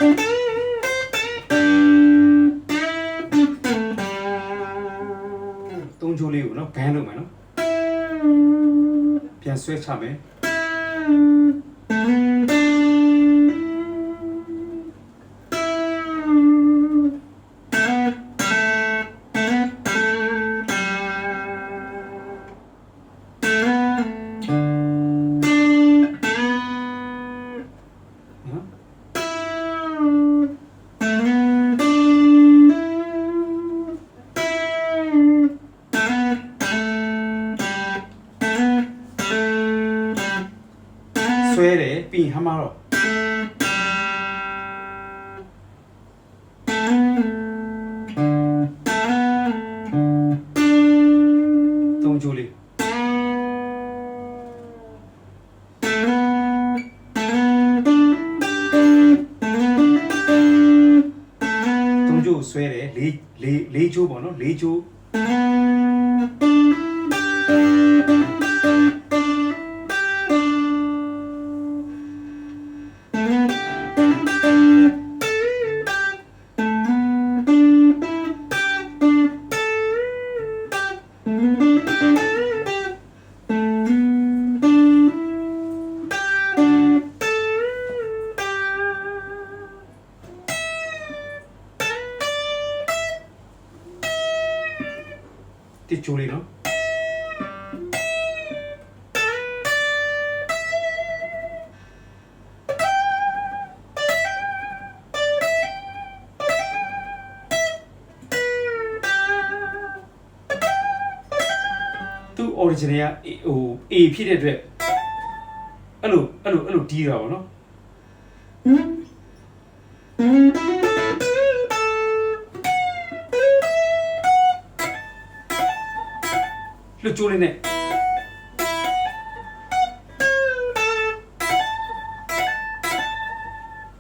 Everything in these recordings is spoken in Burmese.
သုံးချိုးလေးကိုနော်ဘန်းလုပ်မယ်နော်ပြန်ဆွဲချမယ်ဆွဲတယ်ပြီးဟမှာတော့သုံးချိုးလေးသုံးချိုးဆွဲတယ်လေးချိုးပေါ့နော်လေးချိုးတစ်ချိုးလေးနော်သူ original ကဟို A ဖြစ်တဲ့အတွက်အဲ့လိုတီးတာပေါ့နော်လွတ်ကျိုးလေးနဲ့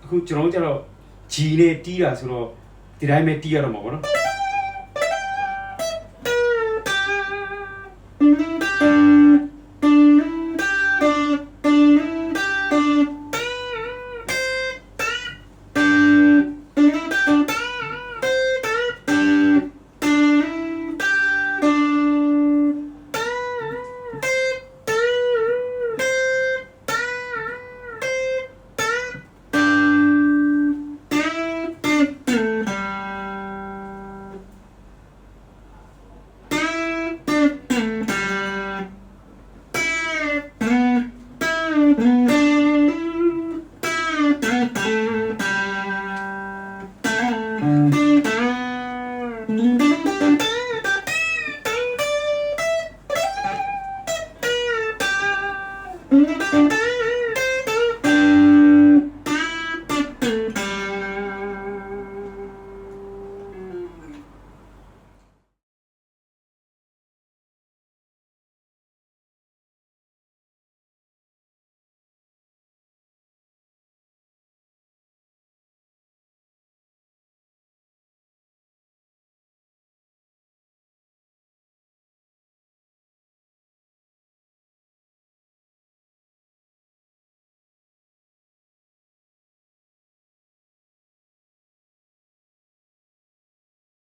အခုကျွန်တော်တို့ကျတော့ G နဲ့တီးတာဆိုတော့ဒီတိုင်းပဲတီးရတော့မှာပေါ့နော်